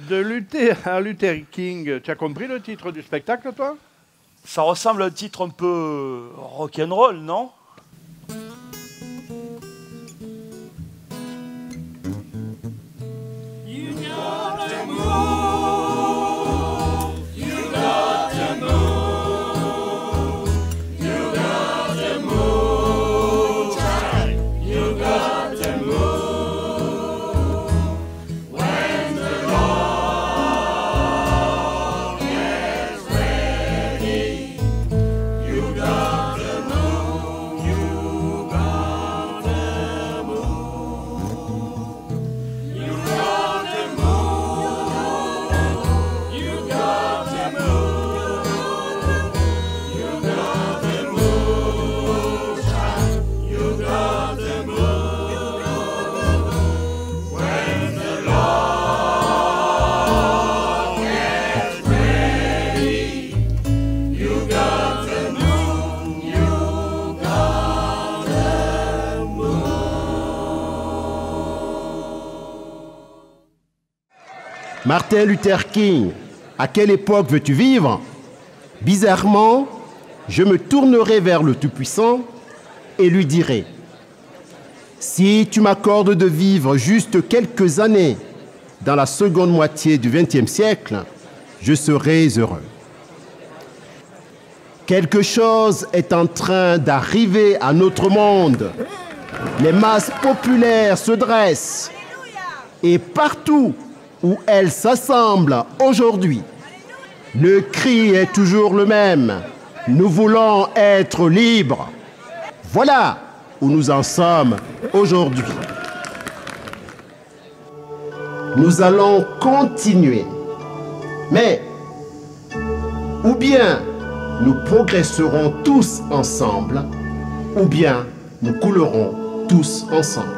De Luther à Luther King, tu as compris le titre du spectacle, toi? Ça ressemble à un titre un peu rock'n'roll, non? Martin Luther King, à quelle époque veux-tu vivre? Bizarrement, je me tournerai vers le Tout-Puissant et lui dirai: si tu m'accordes de vivre juste quelques années dans la seconde moitié du XXe siècle, je serai heureux. Quelque chose est en train d'arriver à notre monde. Les masses populaires se dressent et partout où elles s'assemblent aujourd'hui, le cri est toujours le même. Nous voulons être libres. Voilà où nous en sommes aujourd'hui. Nous allons continuer. Mais, ou bien nous progresserons tous ensemble, ou bien nous coulerons tous ensemble.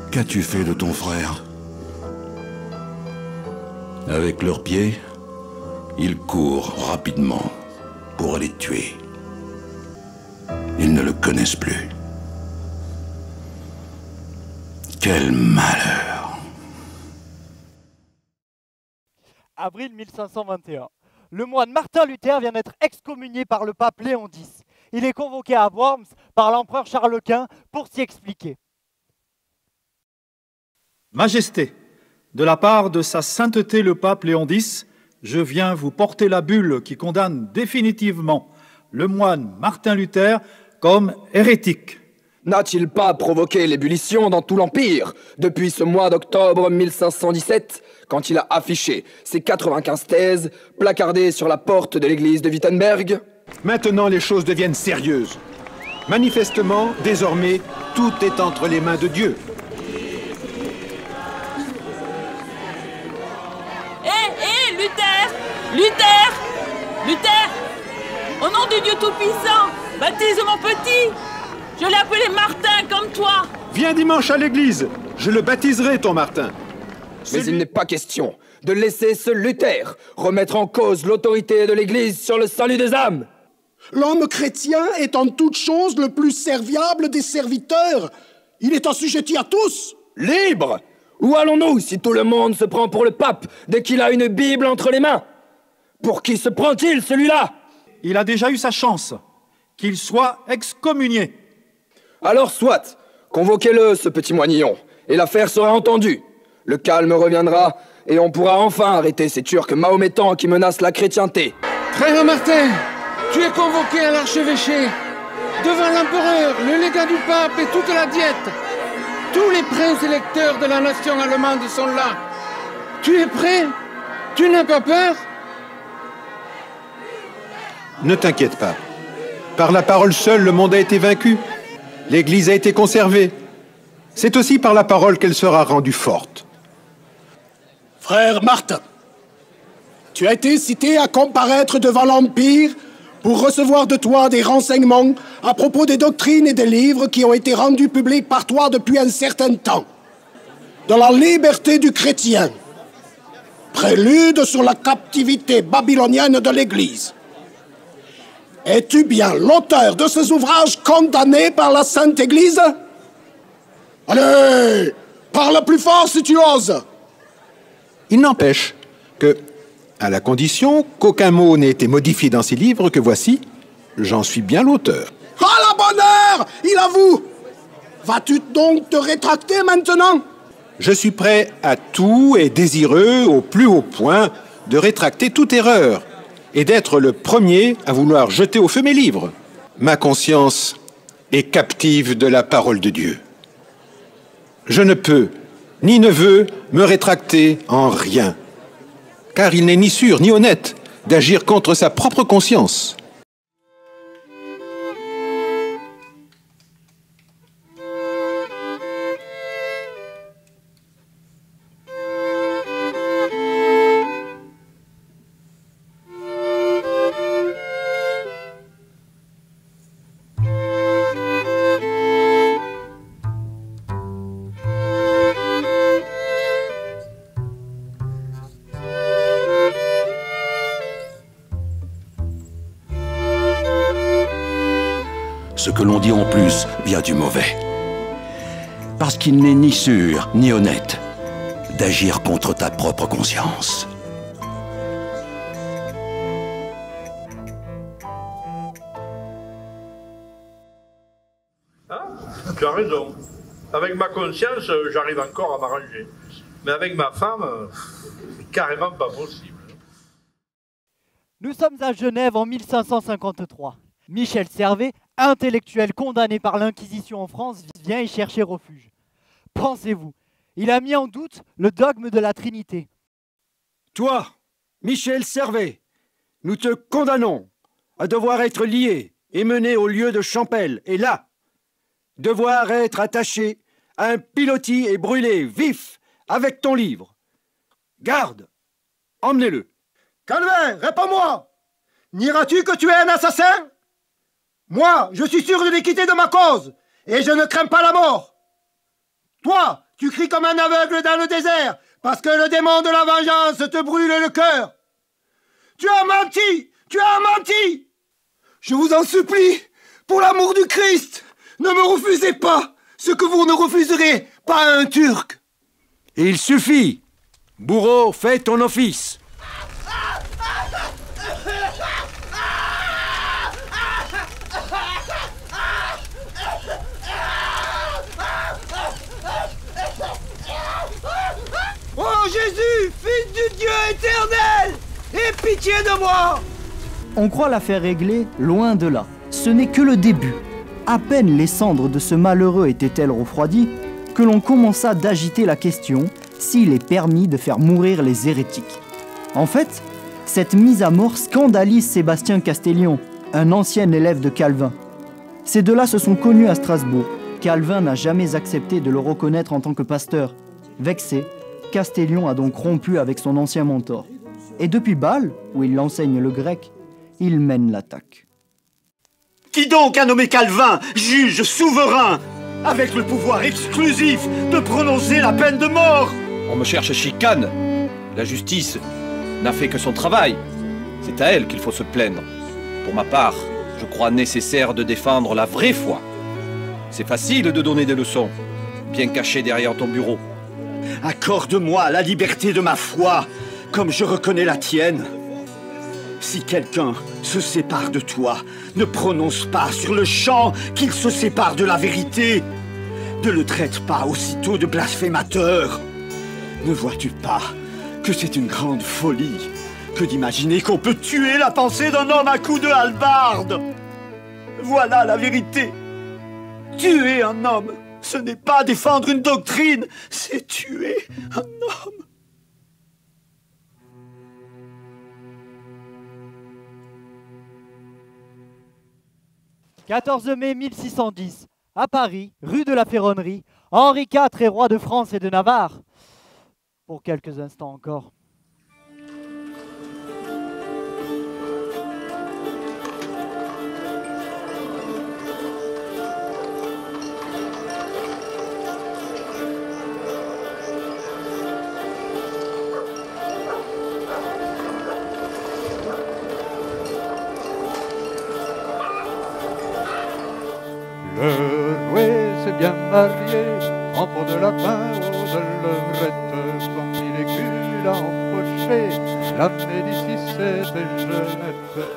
Qu'as-tu fait de ton frère? Avec leurs pieds, ils courent rapidement pour aller tuer. Ils ne le connaissent plus. Quel malheur! Avril 1521. Le moine Martin Luther vient d'être excommunié par le pape Léon X. Il est convoqué à Worms par l'empereur Charles Quint pour s'y expliquer. Majesté, de la part de sa sainteté le pape Léon X, je viens vous porter la bulle qui condamne définitivement le moine Martin Luther comme hérétique. N'a-t-il pas provoqué l'ébullition dans tout l'Empire depuis ce mois d'octobre 1517, quand il a affiché ses 95 thèses placardées sur la porte de l'église de Wittenberg? Maintenant, les choses deviennent sérieuses. Manifestement, désormais, tout est entre les mains de Dieu. Luther! Luther! Au nom du Dieu Tout-Puissant, baptise mon petit! Je l'ai appelé Martin comme toi! Viens dimanche à l'église, je le baptiserai ton Martin. Mais il n'est pas question. de laisser ce Luther remettre en cause l'autorité de l'Église sur le salut des âmes. L'homme chrétien est en toute chose le plus serviable des serviteurs. Il est assujetti à tous. Libre! Où allons-nous si tout le monde se prend pour le pape dès qu'il a une Bible entre les mains? Pour qui se prend-il, celui-là? Il a déjà eu sa chance. Qu'il soit excommunié. Alors soit, convoquez-le, ce petit moignillon, et l'affaire sera entendue. Le calme reviendra, et on pourra enfin arrêter ces Turcs mahométans qui menacent la chrétienté. Frère Martin, tu es convoqué à l'archevêché, devant l'empereur, le légat du pape et toute la diète. Tous les princes électeurs de la nation allemande sont là. Tu es prêt? Tu n'as pas peur? Ne t'inquiète pas. Par la parole seule, le monde a été vaincu. L'Église a été conservée. C'est aussi par la parole qu'elle sera rendue forte. Frère Martin, tu as été cité à comparaître devant l'Empire pour recevoir de toi des renseignements à propos des doctrines et des livres qui ont été rendus publics par toi depuis un certain temps. Dans la liberté du chrétien, prélude sur la captivité babylonienne de l'Église. Es-tu bien l'auteur de ces ouvrages condamnés par la Sainte Église? Allez, parle plus fort si tu oses. Il n'empêche que, à la condition qu'aucun mot n'ait été modifié dans ces livres que voici, j'en suis bien l'auteur. À la bonne heure, il avoue. Vas-tu donc te rétracter maintenant? Je suis prêt à tout et désireux, au plus haut point, de rétracter toute erreur et d'être le premier à vouloir jeter au feu mes livres. Ma conscience est captive de la parole de Dieu. Je ne peux, ni ne veux, me rétracter en rien, car il n'est ni sûr ni honnête d'agir contre sa propre conscience. Ce que l'on dit en plus vient du mauvais. Parce qu'il n'est ni sûr ni honnête d'agir contre ta propre conscience. Ah, tu as raison. Avec ma conscience, j'arrive encore à m'arranger. Mais avec ma femme, carrément pas possible. Nous sommes à Genève en 1553. Michel Servet, intellectuel condamné par l'Inquisition en France, vient y chercher refuge. Pensez-vous, il a mis en doute le dogme de la Trinité. Toi, Michel Servet, nous te condamnons à devoir être lié et mené au lieu de Champel, et là, devoir être attaché à un pilotis et brûlé vif avec ton livre. Garde, emmenez-le. Calvin, réponds-moi. Nieras-tu que tu es un assassin? Moi, je suis sûr de l'équité de ma cause, et je ne crains pas la mort. Toi, tu cries comme un aveugle dans le désert, parce que le démon de la vengeance te brûle le cœur. Tu as menti! Tu as menti! Je vous en supplie, pour l'amour du Christ, ne me refusez pas ce que vous ne refuserez pas à un Turc. Il suffit. Bourreau, fais ton office. Oh Jésus, Fils du Dieu éternel, aie pitié de moi! On croit l'affaire réglée, loin de là. Ce n'est que le début. À peine les cendres de ce malheureux étaient-elles refroidies, que l'on commença d'agiter la question s'il est permis de faire mourir les hérétiques. En fait, cette mise à mort scandalise Sébastien Castellion, un ancien élève de Calvin. Ces deux-là se sont connus à Strasbourg. Calvin n'a jamais accepté de le reconnaître en tant que pasteur. Vexé, Castellion a donc rompu avec son ancien mentor. Et depuis Bâle, où il enseigne le grec, il mène l'attaque. Qui donc a nommé Calvin juge souverain, avec le pouvoir exclusif de prononcer la peine de mort? On me cherche chicane. La justice n'a fait que son travail. C'est à elle qu'il faut se plaindre. Pour ma part, je crois nécessaire de défendre la vraie foi. C'est facile de donner des leçons, bien cachées derrière ton bureau. Accorde-moi la liberté de ma foi, comme je reconnais la tienne. Si quelqu'un se sépare de toi, ne prononce pas sur le champ qu'il se sépare de la vérité. Ne le traite pas aussitôt de blasphémateur. Ne vois-tu pas que c'est une grande folie que d'imaginer qu'on peut tuer la pensée d'un homme à coups de hallebarde? Voilà la vérité. Tuer un homme, ce n'est pas défendre une doctrine, c'est tuer un homme. 14 mai 1610, à Paris, rue de la Ferronnerie, Henri IV est roi de France et de Navarre. Pour quelques instants encore. Le roué s'est bien marié, en peau de lapin ou de levrette, 100 000 écus à empocher, la Médicis était jeunette.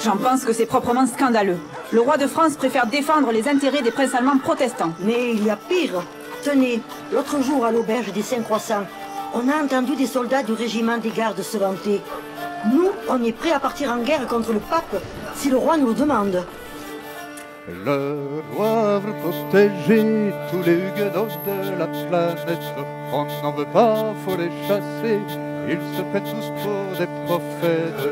J'en pense que c'est proprement scandaleux. Le roi de France préfère défendre les intérêts des princes allemands protestants. Mais il y a pire. Tenez, l'autre jour à l'auberge des Saint-Croissants, on a entendu des soldats du régiment des gardes se vanter. Nous, on est prêts à partir en guerre contre le pape si le roi nous le demande. Le roi veut protéger tous les huguenots de la planète. On n'en veut pas, faut les chasser. Ils se prennent tous pour des prophètes.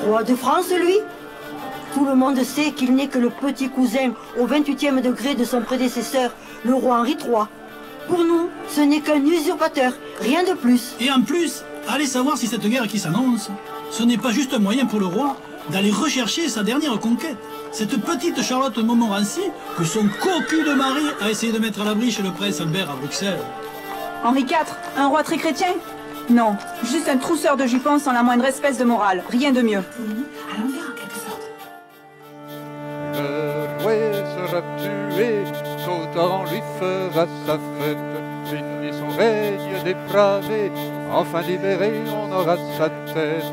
Roi de France, lui? Tout le monde sait qu'il n'est que le petit cousin au 28e degré de son prédécesseur, le roi Henri III. Pour nous, ce n'est qu'un usurpateur, rien de plus. Et en plus, allez savoir si cette guerre qui s'annonce, ce n'est pas juste un moyen pour le roi d'aller rechercher sa dernière conquête. Cette petite Charlotte Montmorency que son cocu de mari a essayé de mettre à l'abri chez le prince Albert à Bruxelles. Henri IV, un roi très chrétien? Non, juste un trousseur de jupons sans la moindre espèce de morale, rien de mieux. À l'envers en quelque sorte. Le roué sera tué, Sauterand lui fera sa fête. Fini son règne dépravé, enfin libéré, on aura sa tête.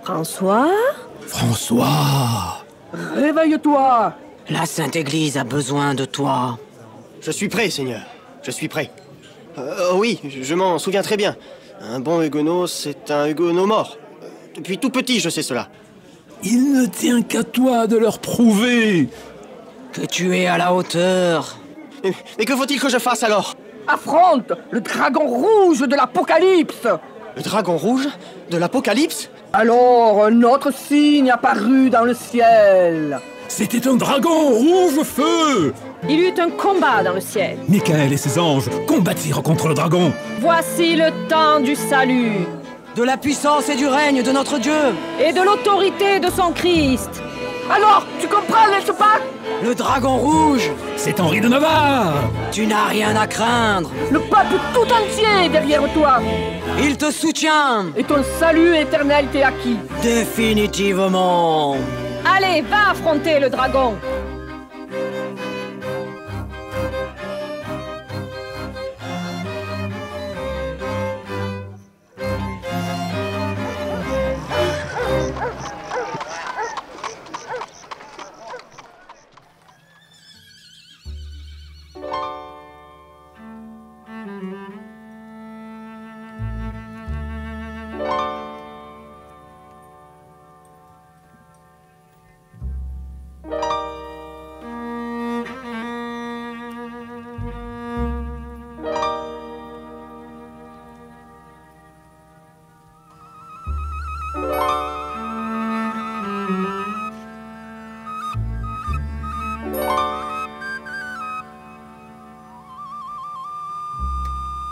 François? François! Réveille-toi! La Sainte Église a besoin de toi. Je suis prêt, Seigneur. Je suis prêt. Oui, je m'en souviens très bien. Un bon huguenot, c'est un huguenot mort. Depuis tout petit, je sais cela. Il ne tient qu'à toi de leur prouver que tu es à la hauteur. Mais que faut-il que je fasse alors? Affronte le dragon rouge de l'Apocalypse! Le dragon rouge de l'Apocalypse? Alors, un autre signe apparut dans le ciel. C'était un dragon rouge feu! Il y eut un combat dans le ciel. Michael et ses anges combattirent contre le dragon. Voici le temps du salut. De la puissance et du règne de notre Dieu. Et de l'autorité de son Christ. Alors, tu comprends les pas? Le dragon rouge. C'est Henri de Navarre. Tu n'as rien à craindre. Le peuple tout entier est derrière toi. Il te soutient. Et ton salut éternel t'est acquis. Définitivement. Allez, va affronter le dragon.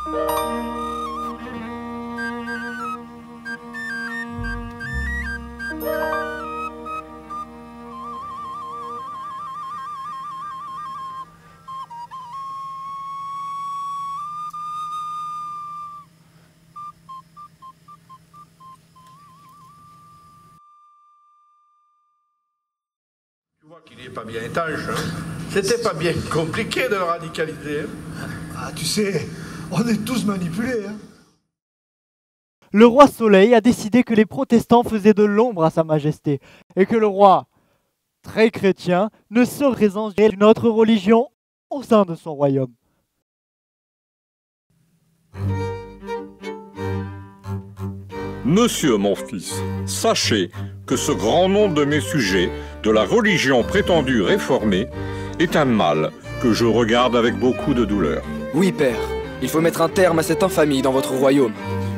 Tu vois qu'il n'est pas bien étanche. Hein. C'était pas bien compliqué de le radicaliser. Ah, tu sais, on est tous manipulés. Hein. Le roi Soleil a décidé que les protestants faisaient de l'ombre à sa majesté et que le roi, très chrétien, ne saurait engendrer une autre religion au sein de son royaume. Monsieur mon fils, sachez que ce grand nombre de mes sujets de la religion prétendue réformée est un mal que je regarde avec beaucoup de douleur. Oui, père, il faut mettre un terme à cette infamie dans votre royaume.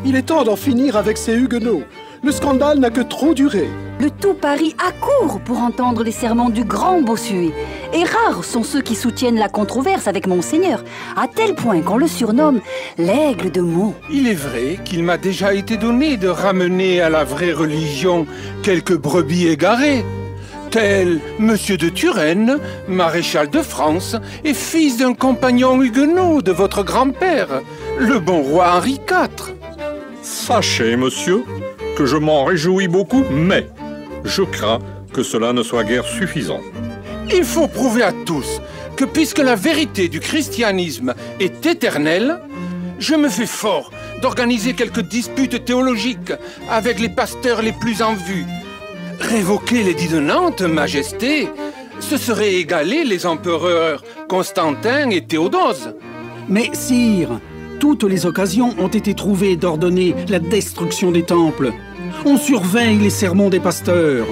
Il est temps d'en finir avec ces huguenots. Le scandale n'a que trop duré. Le tout Paris accourt pour entendre les sermons du grand Bossuet. Et rares sont ceux qui soutiennent la controverse avec Monseigneur, à tel point qu'on le surnomme l'aigle de Meaux. Il est vrai qu'il m'a déjà été donné de ramener à la vraie religion quelques brebis égarées, tel Monsieur de Turenne, maréchal de France et fils d'un compagnon huguenot de votre grand-père, le bon roi Henri IV. Sachez, monsieur, que je m'en réjouis beaucoup, mais je crains que cela ne soit guère suffisant. Il faut prouver à tous que puisque la vérité du christianisme est éternelle, je me fais fort d'organiser quelques disputes théologiques avec les pasteurs les plus en vue. Révoquer l'édit de Nantes, Majesté, ce serait égaler les empereurs Constantin et Théodose. Mais sire, toutes les occasions ont été trouvées d'ordonner la destruction des temples. On surveille les sermons des pasteurs.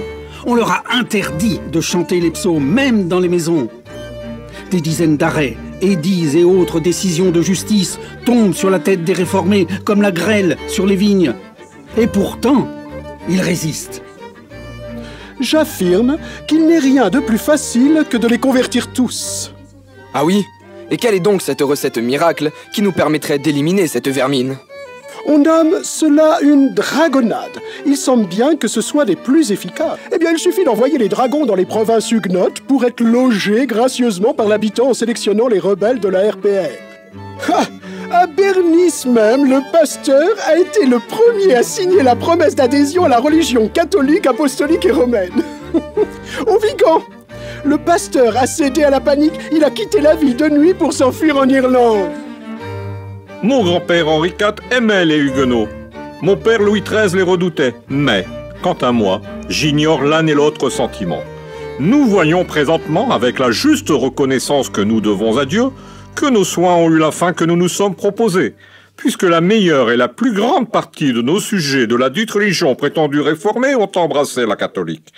On leur a interdit de chanter les psaumes, même dans les maisons. Des dizaines d'arrêts, édits et autres décisions de justice tombent sur la tête des réformés comme la grêle sur les vignes. Et pourtant, ils résistent. J'affirme qu'il n'est rien de plus facile que de les convertir tous. Ah oui? Et quelle est donc cette recette miracle qui nous permettrait d'éliminer cette vermine? On nomme cela une dragonnade. Il semble bien que ce soit des plus efficaces. Eh bien, il suffit d'envoyer les dragons dans les provinces huguenotes pour être logés gracieusement par l'habitant en sélectionnant les rebelles de la RPR. Ha! À Bernice même, le pasteur a été le premier à signer la promesse d'adhésion à la religion catholique, apostolique et romaine. Au Vigan, le pasteur a cédé à la panique, il a quitté la ville de nuit pour s'enfuir en Irlande. Mon grand-père Henri IV aimait les huguenots. Mon père Louis XIII les redoutait. Mais, quant à moi, j'ignore l'un et l'autre sentiment. Nous voyons présentement, avec la juste reconnaissance que nous devons à Dieu, que nos soins ont eu la fin que nous nous sommes proposés, puisque la meilleure et la plus grande partie de nos sujets de la dite religion prétendue réformée ont embrassé la catholique.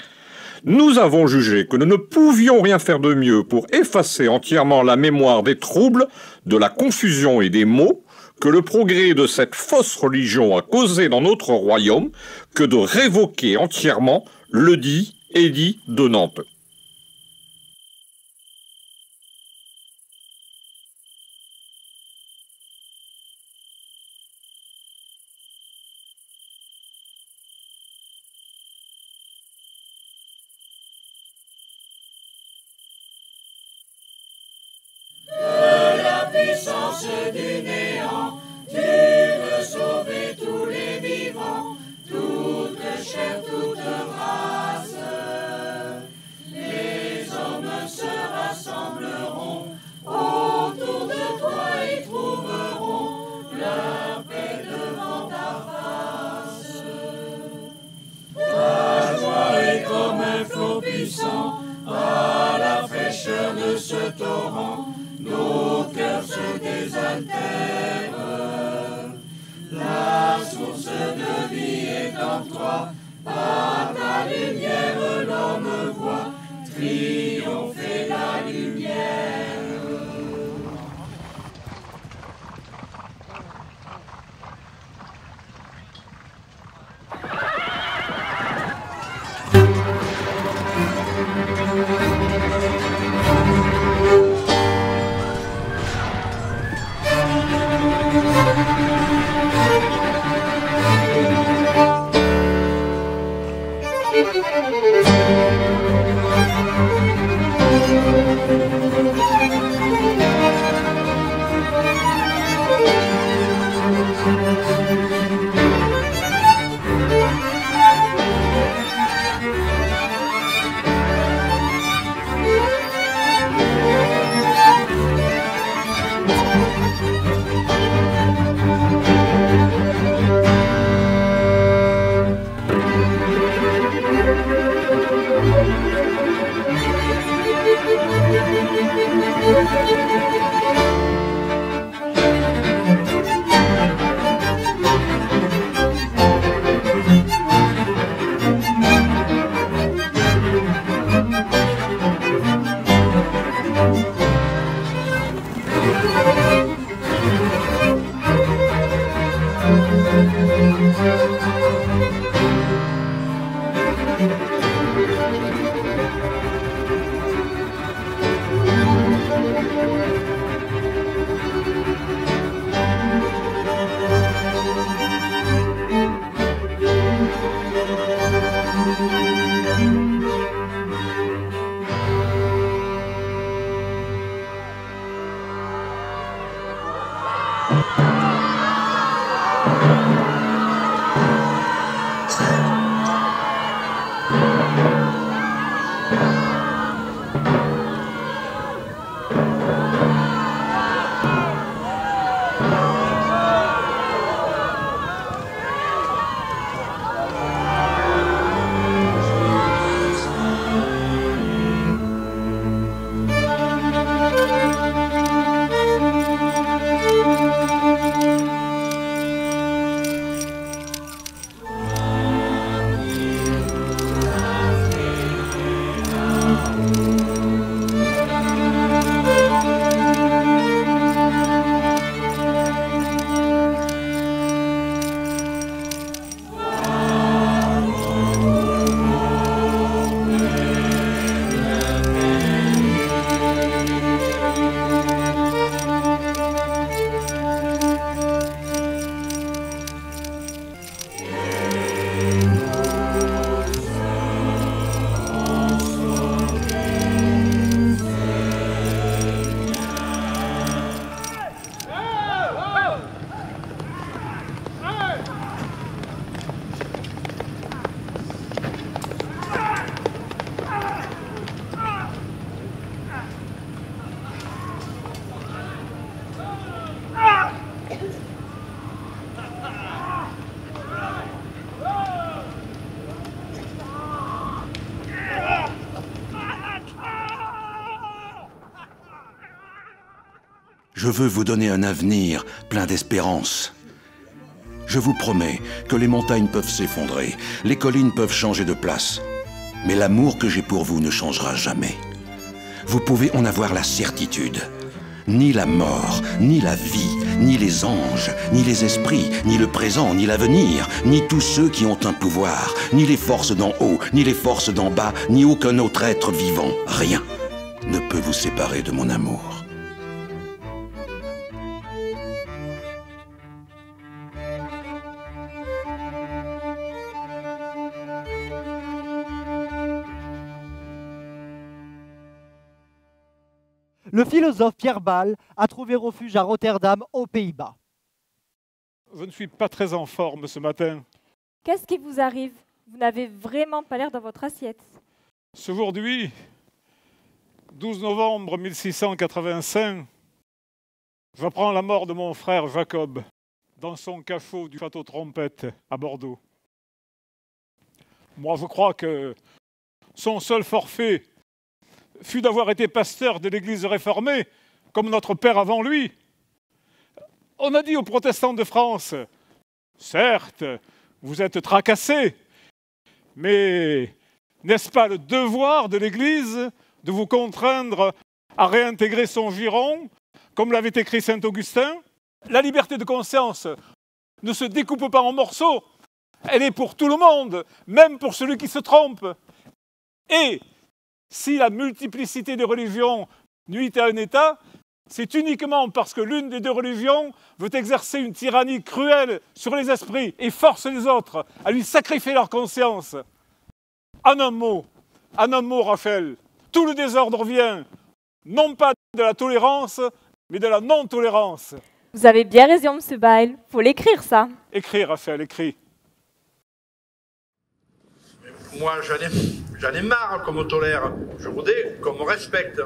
Nous avons jugé que nous ne pouvions rien faire de mieux pour effacer entièrement la mémoire des troubles, de la confusion et des maux que le progrès de cette fausse religion a causé dans notre royaume que de révoquer entièrement le dit édit de Nantes. Du néant, tu veux sauver tous les vivants, toute chair, toute race. Les hommes se rassembleront autour de toi et trouveront leur paix devant ta face. Ta joie est comme un flot puissant à la fraîcheur de ce torrent. Nos cœurs se désaltèrent. La source de vie est en toi. Par ta lumière, l'homme voit triompher la lumière. Je veux vous donner un avenir plein d'espérance. Je vous promets que les montagnes peuvent s'effondrer, les collines peuvent changer de place. Mais l'amour que j'ai pour vous ne changera jamais. Vous pouvez en avoir la certitude. Ni la mort, ni la vie, ni les anges, ni les esprits, ni le présent, ni l'avenir, ni tous ceux qui ont un pouvoir, ni les forces d'en haut, ni les forces d'en bas, ni aucun autre être vivant, rien ne peut vous séparer de mon amour. Le philosophe Pierre Baal a trouvé refuge à Rotterdam, aux Pays-Bas. Je ne suis pas très en forme ce matin. Qu'est-ce qui vous arrive? Vous n'avez vraiment pas l'air dans votre assiette. Aujourd'hui, 12 novembre 1685, j'apprends la mort de mon frère Jacob dans son cachot du château Trompette à Bordeaux. Moi, je crois que son seul forfait fut d'avoir été pasteur de l'Église réformée, comme notre père avant lui. On a dit aux protestants de France, certes, vous êtes tracassés, mais n'est-ce pas le devoir de l'Église de vous contraindre à réintégrer son giron, comme l'avait écrit saint Augustin? La liberté de conscience ne se découpe pas en morceaux, elle est pour tout le monde, même pour celui qui se trompe. Et si la multiplicité des religions nuit à un État, c'est uniquement parce que l'une des deux religions veut exercer une tyrannie cruelle sur les esprits et force les autres à lui sacrifier leur conscience. En un mot, Raphaël, tout le désordre vient, non pas de la tolérance, mais de la non-tolérance. Vous avez bien raison, M. Baal. Faut l'écrire, ça. Écris, Raphaël, écris. Moi, j'en ai marre qu'on me tolère. Je voudrais qu'on me respecte.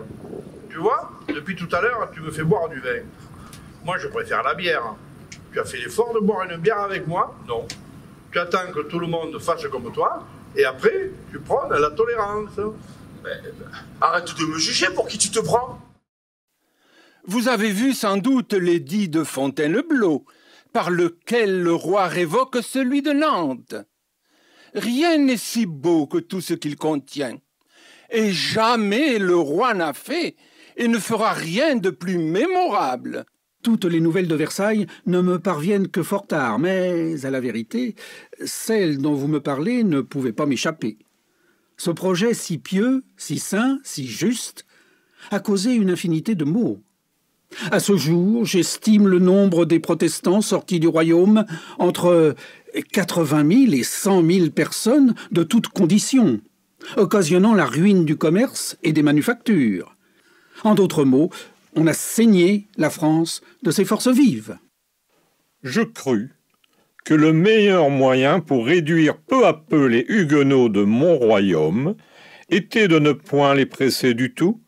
Tu vois, depuis tout à l'heure, tu me fais boire du vin. Moi, je préfère la bière. Tu as fait l'effort de boire une bière avec moi? Non. Tu attends que tout le monde fasse comme toi, et après, tu prônes la tolérance. Arrête de me juger, pour qui tu te prends? Vous avez vu sans doute l'édit de Fontainebleau, par lequel le roi révoque celui de Nantes. Rien n'est si beau que tout ce qu'il contient. Et jamais le roi n'a fait et ne fera rien de plus mémorable. Toutes les nouvelles de Versailles ne me parviennent que fort tard, mais à la vérité, celle dont vous me parlez ne pouvait pas m'échapper. Ce projet si pieux, si saint, si juste, a causé une infinité de maux. À ce jour, j'estime le nombre des protestants sortis du royaume entre 80 000 et 100 000 personnes de toutes conditions, occasionnant la ruine du commerce et des manufactures. En d'autres mots, on a saigné la France de ses forces vives. Je crus que le meilleur moyen pour réduire peu à peu les Huguenots de mon royaume était de ne point les presser du tout,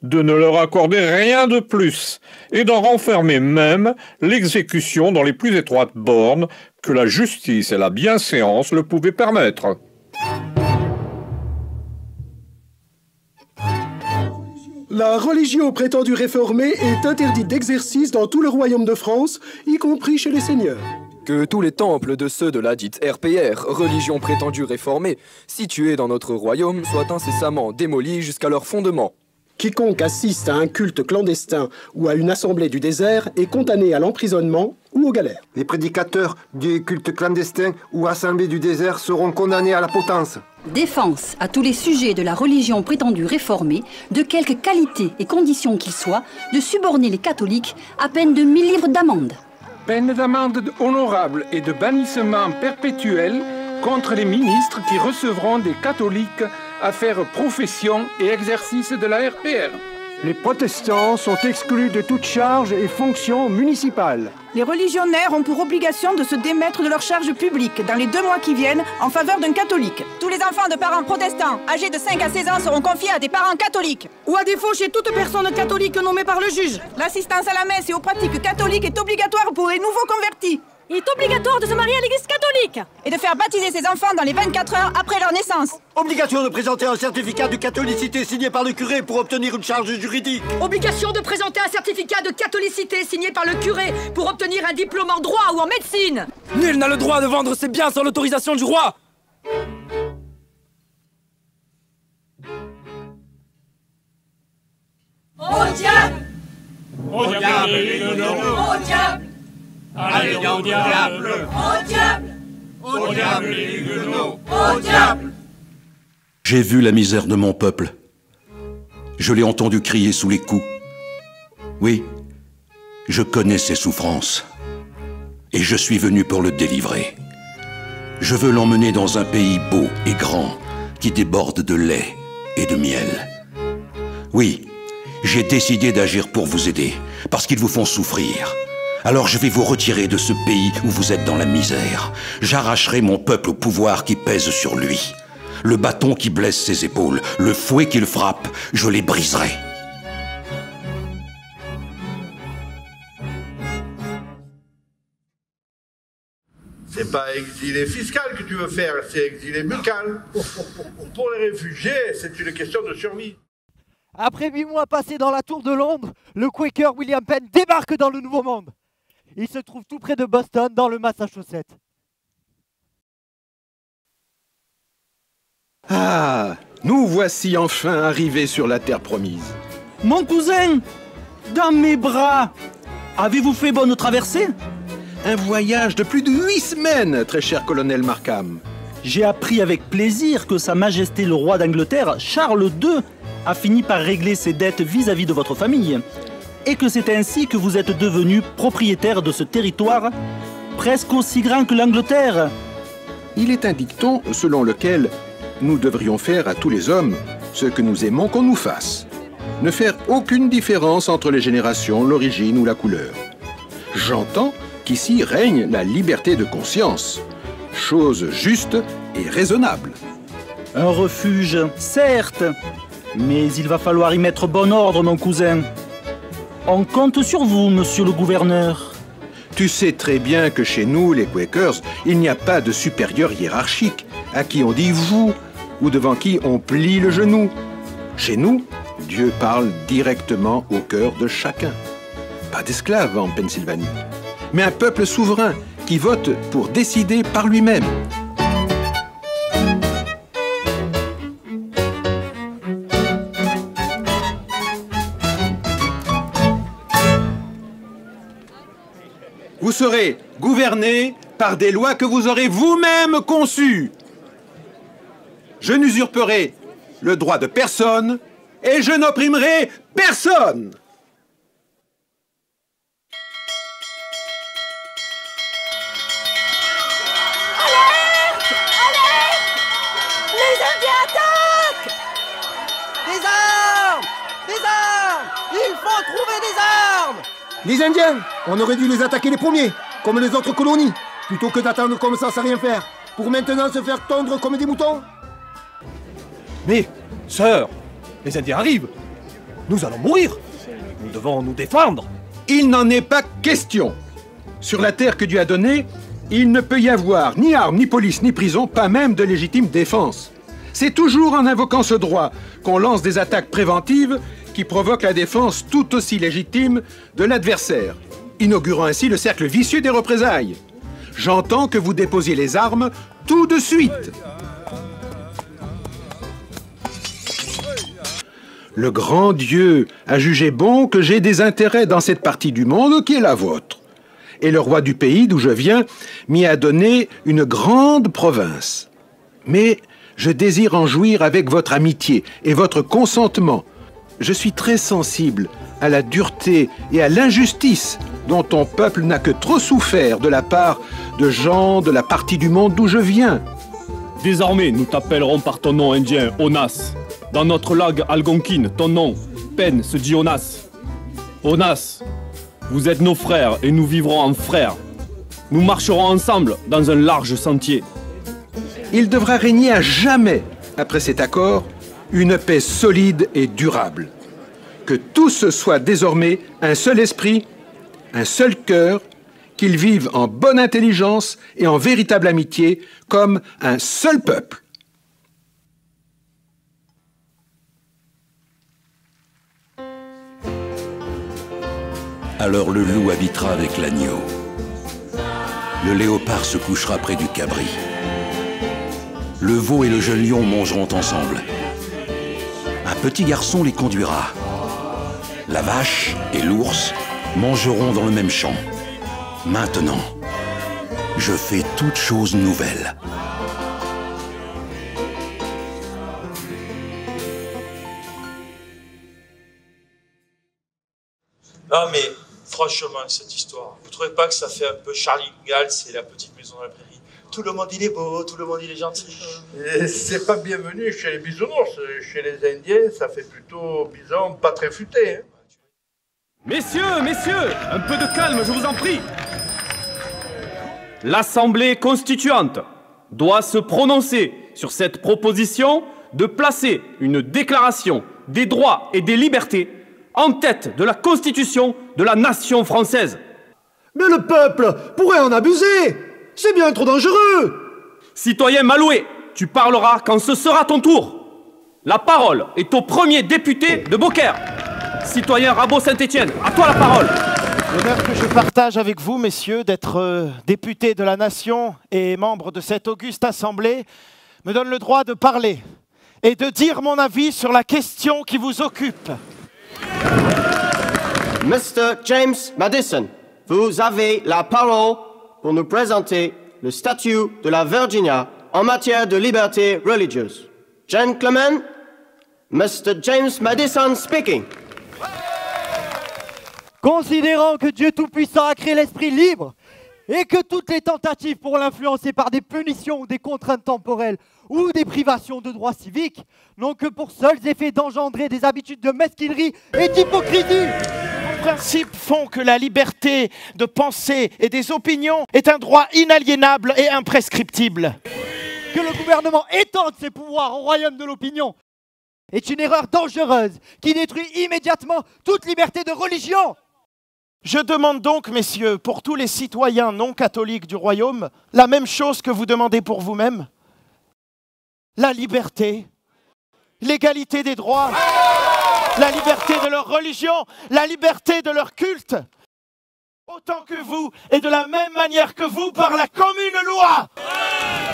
de ne leur accorder rien de plus, et d'en renfermer même l'exécution dans les plus étroites bornes que la justice et la bienséance le pouvaient permettre. La religion prétendue réformée est interdite d'exercice dans tout le royaume de France, y compris chez les seigneurs. Que tous les temples de ceux de la dite RPR, religion prétendue réformée, situés dans notre royaume, soient incessamment démolis jusqu'à leur fondement. Quiconque assiste à un culte clandestin ou à une assemblée du désert est condamné à l'emprisonnement ou aux galères. Les prédicateurs du culte clandestin ou assemblée du désert seront condamnés à la potence. Défense à tous les sujets de la religion prétendue réformée, de quelque qualité et condition qu'ils soient, de suborner les catholiques à peine de 1000 livres d'amende. Peine d'amende honorable et de bannissement perpétuel contre les ministres qui recevront des catholiques à faire profession et exercice de la RPR. Les protestants sont exclus de toute charge et fonction municipale. Les religionnaires ont pour obligation de se démettre de leurs charges publiques dans les 2 mois qui viennent en faveur d'un catholique. Tous les enfants de parents protestants âgés de 5 à 16 ans seront confiés à des parents catholiques. Ou à défaut chez toute personne catholique nommée par le juge. L'assistance à la messe et aux pratiques catholiques est obligatoire pour les nouveaux convertis. Il est obligatoire de se marier à l'église catholique. Et de faire baptiser ses enfants dans les 24 heures après leur naissance. Obligation de présenter un certificat de catholicité signé par le curé pour obtenir une charge juridique. Obligation de présenter un certificat de catholicité signé par le curé pour obtenir un diplôme en droit ou en médecine. Nul n'a le droit de vendre ses biens sans l'autorisation du roi. Au diable! Au diable, les guenauds! Au diable! Allez au diable! Au diable! Au diable, les guenauds! Au diable! J'ai vu la misère de mon peuple. Je l'ai entendu crier sous les coups. Oui, je connais ses souffrances. Et je suis venu pour le délivrer. Je veux l'emmener dans un pays beau et grand, qui déborde de lait et de miel. Oui, j'ai décidé d'agir pour vous aider, parce qu'ils vous font souffrir. Alors je vais vous retirer de ce pays où vous êtes dans la misère. J'arracherai mon peuple au pouvoir qui pèse sur lui. Le bâton qui blesse ses épaules, le fouet qui le frappe, je les briserai. C'est pas exilé fiscal que tu veux faire, c'est exilé buccal. Pour les réfugiés, c'est une question de survie. Après 8 mois passés dans la tour de Londres, le Quaker William Penn débarque dans le Nouveau Monde. Il se trouve tout près de Boston, dans le Massachusetts. Ah, nous voici enfin arrivés sur la terre promise. Mon cousin, dans mes bras, avez-vous fait bonne traversée? Un voyage de plus de 8 semaines, très cher colonel Markham. J'ai appris avec plaisir que Sa Majesté le roi d'Angleterre, Charles II, a fini par régler ses dettes vis-à-vis de votre famille, et que c'est ainsi que vous êtes devenu propriétaire de ce territoire, presque aussi grand que l'Angleterre. Il est un dicton selon lequel nous devrions faire à tous les hommes ce que nous aimons qu'on nous fasse. Ne faire aucune différence entre les générations, l'origine ou la couleur. J'entends qu'ici règne la liberté de conscience, chose juste et raisonnable. Un refuge, certes, mais il va falloir y mettre bon ordre, mon cousin. On compte sur vous, monsieur le gouverneur. Tu sais très bien que chez nous, les Quakers, il n'y a pas de supérieur hiérarchique, à qui on dit « vous » ou devant qui on plie le genou. Chez nous, Dieu parle directement au cœur de chacun. Pas d'esclaves en Pennsylvanie, mais un peuple souverain qui vote pour décider par lui-même. Vous serez gouverné par des lois que vous aurez vous-même conçues. Je n'usurperai le droit de personne et je n'opprimerai personne. Alerte! Alerte! Les Indiens attaquent! Des armes! Des armes! Il faut trouver des armes! Les Indiens, on aurait dû les attaquer les premiers, comme les autres colonies, plutôt que d'attendre comme ça sans rien faire, pour maintenant se faire tondre comme des moutons. Mais, sœur, les Indiens arrivent. Nous allons mourir. Nous devons nous défendre. Il n'en est pas question. Sur la terre que Dieu a donnée, il ne peut y avoir ni armes, ni police, ni prison, pas même de légitime défense. C'est toujours en invoquant ce droit qu'on lance des attaques préventives qui provoquent la défense tout aussi légitime de l'adversaire, inaugurant ainsi le cercle vicieux des représailles. J'entends que vous déposiez les armes tout de suite. Le grand Dieu a jugé bon que j'ai des intérêts dans cette partie du monde qui est la vôtre. Et le roi du pays d'où je viens m'y a donné une grande province. Mais je désire en jouir avec votre amitié et votre consentement. Je suis très sensible à la dureté et à l'injustice dont ton peuple n'a que trop souffert de la part de gens de la partie du monde d'où je viens. Désormais, nous t'appellerons par ton nom indien, Onas. Dans notre langue algonquine, ton nom, Penn, se dit Onas. Onas, vous êtes nos frères et nous vivrons en frères. Nous marcherons ensemble dans un large sentier. Il devra régner à jamais, après cet accord, une paix solide et durable. Que tous soient désormais un seul esprit, un seul cœur qu'ils vivent en bonne intelligence et en véritable amitié, comme un seul peuple. Alors le loup habitera avec l'agneau. Le léopard se couchera près du cabri. Le veau et le jeune lion mangeront ensemble. Un petit garçon les conduira. La vache et l'ours mangeront dans le même champ. Maintenant, je fais toute chose nouvelle. Non mais, franchement, cette histoire, vous trouvez pas que ça fait un peu Charlie Ingalls et la petite maison dans la prairie? Tout le monde il est beau, tout le monde il est gentil. Et c'est pas bienvenu chez les bisounours. Chez les Indiens, ça fait plutôt bison pas très futé. Hein. Messieurs, messieurs, un peu de calme, je vous en prie. L'Assemblée constituante doit se prononcer sur cette proposition de placer une déclaration des droits et des libertés en tête de la Constitution de la nation française. Mais le peuple pourrait en abuser. C'est bien trop dangereux. Citoyen Malouet, tu parleras quand ce sera ton tour. La parole est au premier député de Beaucaire. Citoyen Rabot-Saint-Étienne, à toi la parole. L'honneur que je partage avec vous, messieurs, d'être député de la nation et membre de cette auguste assemblée, me donne le droit de parler et de dire mon avis sur la question qui vous occupe. Mr. James Madison, vous avez la parole pour nous présenter le statut de la Virginia en matière de liberté religieuse. Gentlemen, Mr. James Madison speaking. Considérant que Dieu Tout-Puissant a créé l'esprit libre et que toutes les tentatives pour l'influencer par des punitions ou des contraintes temporelles ou des privations de droits civiques n'ont que pour seuls effets d'engendrer des habitudes de mesquinerie et d'hypocrisie. Les principes font que la liberté de pensée et des opinions est un droit inaliénable et imprescriptible. Que le gouvernement étende ses pouvoirs au royaume de l'opinion est une erreur dangereuse qui détruit immédiatement toute liberté de religion. Je demande donc, messieurs, pour tous les citoyens non catholiques du royaume, la même chose que vous demandez pour vous-même. La liberté, l'égalité des droits, la liberté de leur religion, la liberté de leur culte, autant que vous et de la même manière que vous par la commune loi.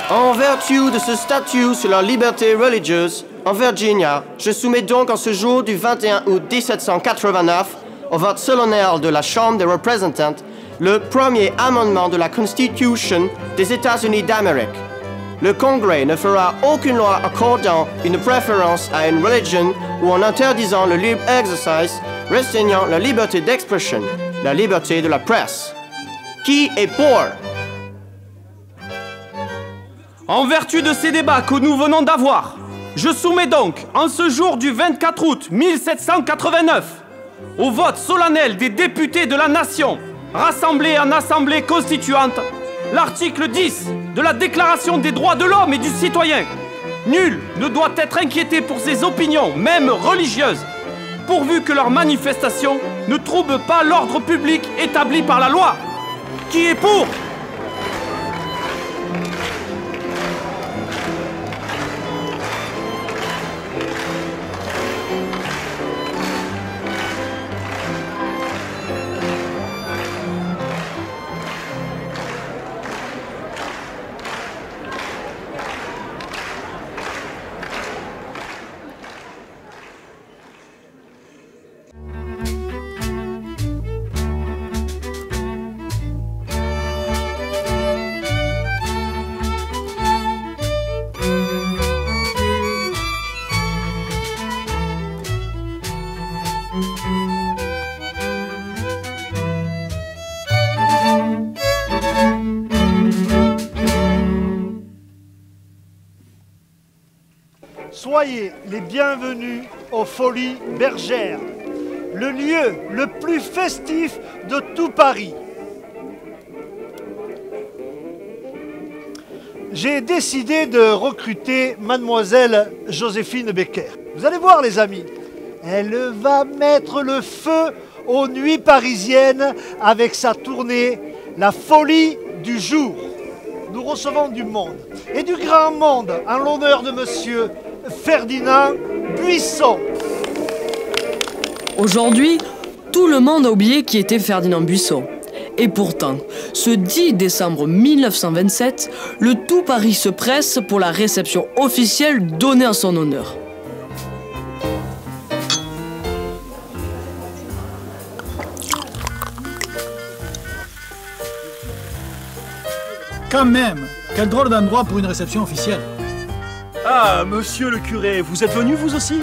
En vertu de ce statut sur la liberté religieuse, en Virginia, je soumets donc en ce jour du 21 août 1789 au vote solennel de la Chambre des représentants le premier amendement de la Constitution des États-Unis d'Amérique. Le Congrès ne fera aucune loi accordant une préférence à une religion ou en interdisant le libre exercice, restreignant la liberté d'expression, la liberté de la presse. Qui est pour? En vertu de ces débats que nous venons d'avoir, je soumets donc, en ce jour du 24 août 1789, au vote solennel des députés de la nation, rassemblés en assemblée constituante, l'article 10 de la Déclaration des droits de l'homme et du citoyen. Nul ne doit être inquiété pour ses opinions, même religieuses, pourvu que leurs manifestations ne troublent pas l'ordre public établi par la loi. Qui est pour ? Soyez les bienvenus aux Folies Bergères, le lieu le plus festif de tout Paris. J'ai décidé de recruter mademoiselle Joséphine Becker. Vous allez voir les amis, elle va mettre le feu aux nuits parisiennes avec sa tournée La folie du jour. Nous recevons du monde, et du grand monde, en l'honneur de monsieur Ferdinand Buisson. Aujourd'hui, tout le monde a oublié qui était Ferdinand Buisson. Et pourtant, ce 10 décembre 1927, le tout Paris se presse pour la réception officielle donnée en son honneur. Quand même, quel drôle d'endroit pour une réception officielle. Ah, monsieur le curé, vous êtes venu vous aussi?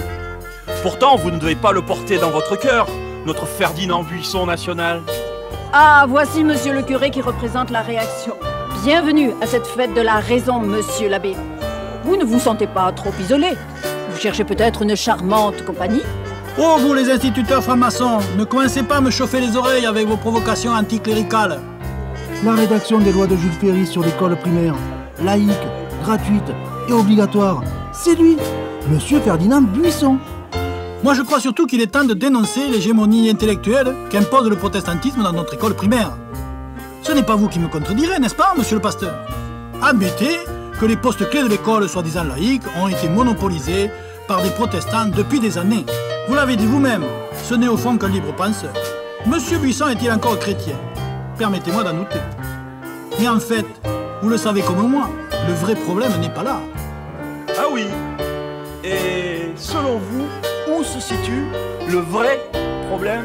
Pourtant, vous ne devez pas le porter dans votre cœur, notre Ferdinand Buisson national. Ah, voici monsieur le curé qui représente la réaction. Bienvenue à cette fête de la raison, monsieur l'abbé. Vous ne vous sentez pas trop isolé? Vous cherchez peut-être une charmante compagnie? Oh, vous les instituteurs francs-maçons, ne commencez pas à me chauffer les oreilles avec vos provocations anticléricales. La rédaction des lois de Jules Ferry sur l'école primaire, laïque, gratuite et obligatoire, c'est lui, monsieur Ferdinand Buisson. Moi, je crois surtout qu'il est temps de dénoncer l'hégémonie intellectuelle qu'impose le protestantisme dans notre école primaire. Ce n'est pas vous qui me contredirez, n'est-ce pas, monsieur le pasteur? Admettez que les postes clés de l'école soi-disant laïque ont été monopolisés par des protestants depuis des années. Vous l'avez dit vous-même, ce n'est au fond qu'un libre penseur. Monsieur Buisson est-il encore chrétien? Permettez-moi d'en douter. Mais en fait, vous le savez comme moi, le vrai problème n'est pas là. Ah oui. Et selon vous, où se situe le vrai problème?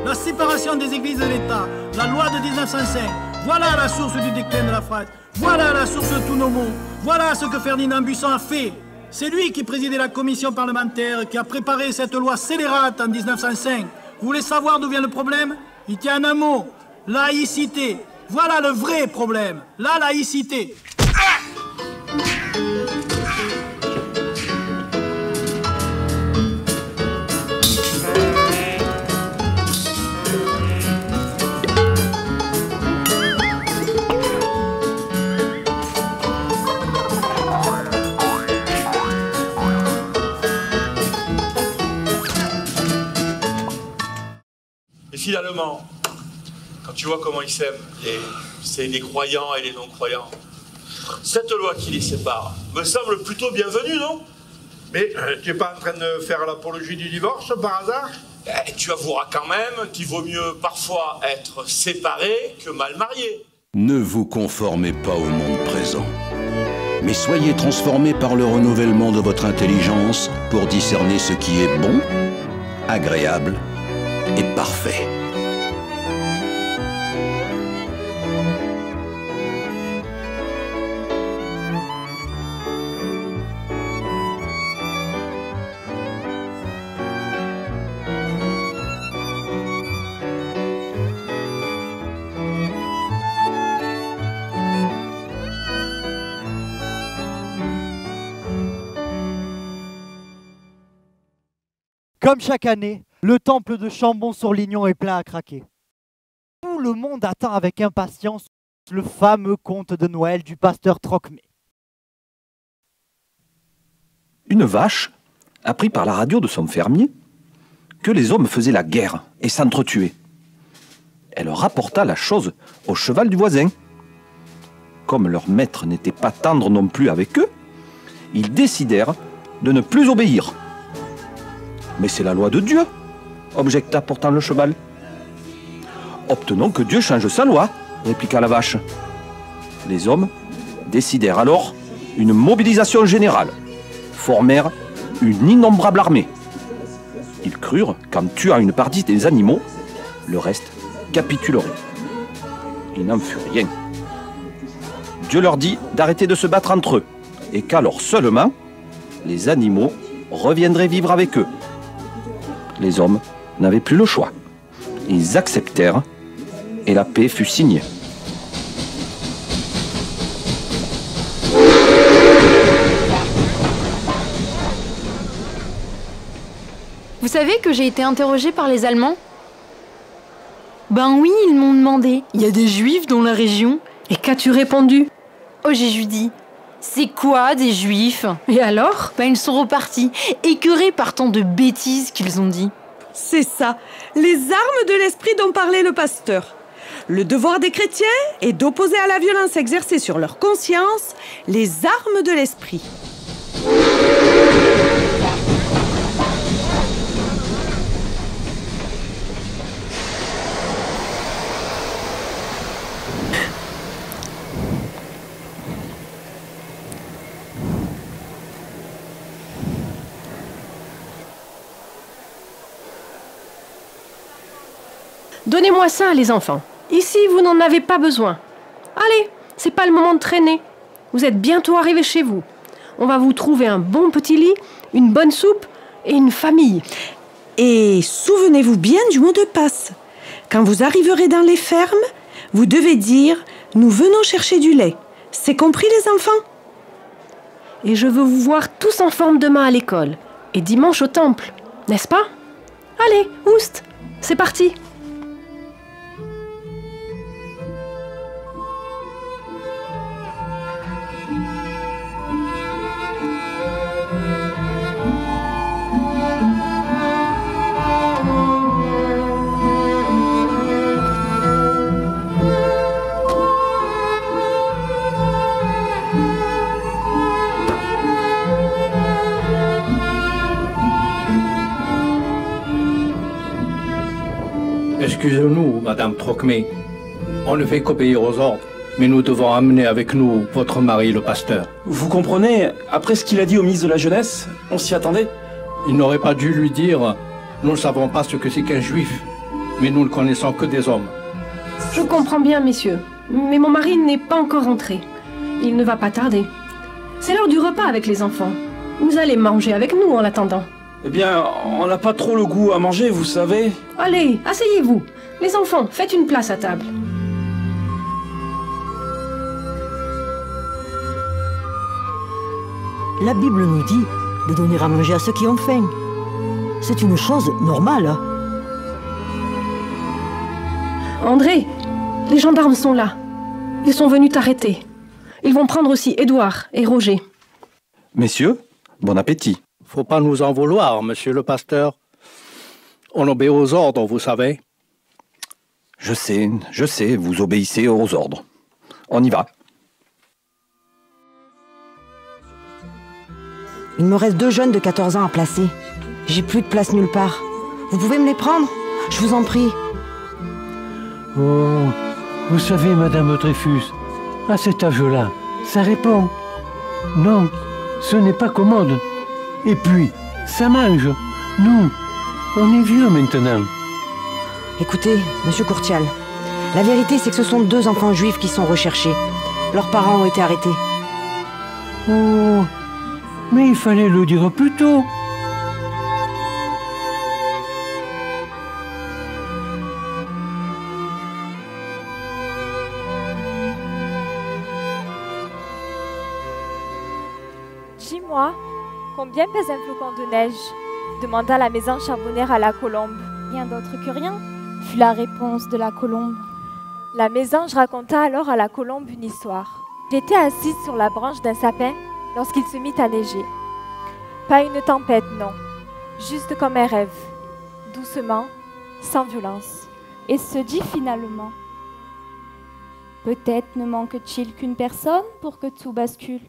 La séparation des églises de l'État, la loi de 1905, voilà la source du déclin de la France. Voilà la source de tous nos maux. Voilà ce que Ferdinand Buisson a fait. C'est lui qui présidait la commission parlementaire, qui a préparé cette loi scélérate en 1905. Vous voulez savoir d'où vient le problème? Il tient en un mot. Laïcité. Voilà le vrai problème. La laïcité. Et finalement, quand tu vois comment ils s'aiment, les croyants et les non-croyants, cette loi qui les sépare me semble plutôt bienvenue, non? Mais tu n'es pas en train de faire l'apologie du divorce, par hasard? Tu avoueras quand même qu'il vaut mieux parfois être séparé que mal marié. Ne vous conformez pas au monde présent, mais soyez transformés par le renouvellement de votre intelligence pour discerner ce qui est bon, agréable et parfait. Comme chaque année, le temple de Chambon-sur-Lignon est plein à craquer. Tout le monde attend avec impatience le fameux conte de Noël du pasteur Trocmé. Une vache apprit par la radio de son fermier que les hommes faisaient la guerre et s'entretuaient. Elle rapporta la chose au cheval du voisin. Comme leur maître n'était pas tendre non plus avec eux, ils décidèrent de ne plus obéir. Mais c'est la loi de Dieu, objecta pourtant le cheval. Obtenons que Dieu change sa loi, répliqua la vache. Les hommes décidèrent alors une mobilisation générale, formèrent une innombrable armée. Ils crurent qu'en tuant une partie des animaux, le reste capitulerait. Il n'en fut rien. Dieu leur dit d'arrêter de se battre entre eux, et qu'alors seulement, les animaux reviendraient vivre avec eux. Les hommes n'avaient plus le choix. Ils acceptèrent et la paix fut signée. Vous savez que j'ai été interrogée par les Allemands? Ben oui, ils m'ont demandé. Il y a des Juifs dans la région. Et qu'as-tu répondu? Oh, j'ai dit. C'est quoi des Juifs? Et alors? Ben ils sont repartis, écœurés par tant de bêtises qu'ils ont dit. C'est ça, les armes de l'esprit dont parlait le pasteur. Le devoir des chrétiens est d'opposer à la violence exercée sur leur conscience les armes de l'esprit. Donnez-moi ça, les enfants. Ici, vous n'en avez pas besoin. Allez, c'est pas le moment de traîner. Vous êtes bientôt arrivés chez vous. On va vous trouver un bon petit lit, une bonne soupe et une famille. Et souvenez-vous bien du mot de passe. Quand vous arriverez dans les fermes, vous devez dire « Nous venons chercher du lait ». C'est compris, les enfants? Et je veux vous voir tous en forme demain à l'école. Et dimanche au temple, n'est-ce pas? Allez, oust, c'est parti. Excusez-nous, Madame Trocmé. On ne fait qu'obéir aux ordres, mais nous devons amener avec nous votre mari, le pasteur. Vous comprenez, après ce qu'il a dit au ministre de la Jeunesse, on s'y attendait. Il n'aurait pas dû lui dire « Nous ne savons pas ce que c'est qu'un juif, mais nous ne connaissons que des hommes. » Je comprends bien, messieurs, mais mon mari n'est pas encore rentré. Il ne va pas tarder. C'est l'heure du repas avec les enfants. Vous allez manger avec nous en l'attendant. Eh bien, on n'a pas trop le goût à manger, vous savez. Allez, asseyez-vous. Les enfants, faites une place à table. La Bible nous dit de donner à manger à ceux qui ont faim. C'est une chose normale. André, les gendarmes sont là. Ils sont venus t'arrêter. Ils vont prendre aussi Édouard et Roger. Messieurs, bon appétit. Faut pas nous en vouloir, monsieur le pasteur. On obéit aux ordres, vous savez. Je sais, vous obéissez aux ordres. On y va. Il me reste 2 jeunes de 14 ans à placer. J'ai plus de place nulle part. Vous pouvez me les prendre? Je vous en prie. Oh, vous savez, Madame Dreyfus, à cet âge-là, ça répond. Non, ce n'est pas commode. Et puis, ça mange. Nous, on est vieux maintenant. Écoutez, monsieur Courtial, la vérité c'est que ce sont 2 enfants juifs qui sont recherchés. Leurs parents ont été arrêtés. Oh, mais il fallait le dire plus tôt. Dis-moi, combien pèse un flocon de neige? Demanda la maison charbonnière à la colombe. Rien d'autre que rien, fut la réponse de la colombe. La mésange raconta alors à la colombe une histoire. J'étais assise sur la branche d'un sapin lorsqu'il se mit à neiger. Pas une tempête, non, juste comme un rêve, doucement, sans violence. Et se dit finalement, peut-être ne manque-t-il qu'une personne pour que tout bascule.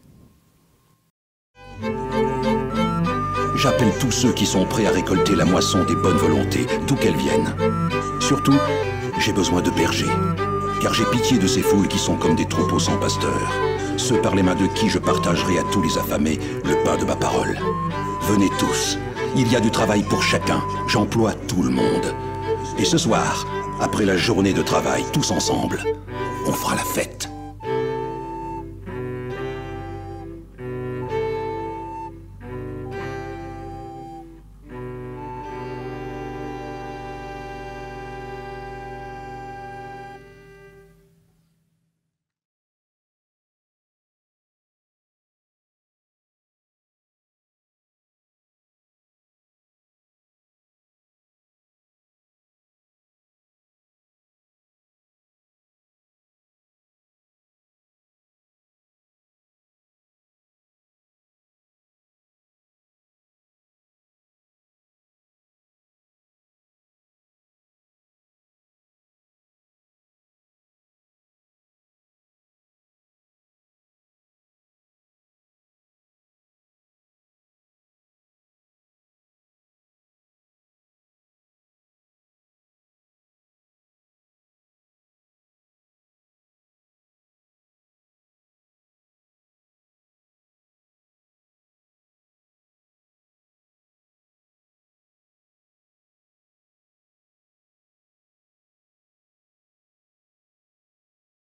J'appelle tous ceux qui sont prêts à récolter la moisson des bonnes volontés, d'où qu'elles viennent. Surtout, j'ai besoin de bergers, car j'ai pitié de ces foules qui sont comme des troupeaux sans pasteur, ceux par les mains de qui je partagerai à tous les affamés le pain de ma parole. Venez tous, il y a du travail pour chacun, j'emploie tout le monde. Et ce soir, après la journée de travail, tous ensemble, on fera la fête.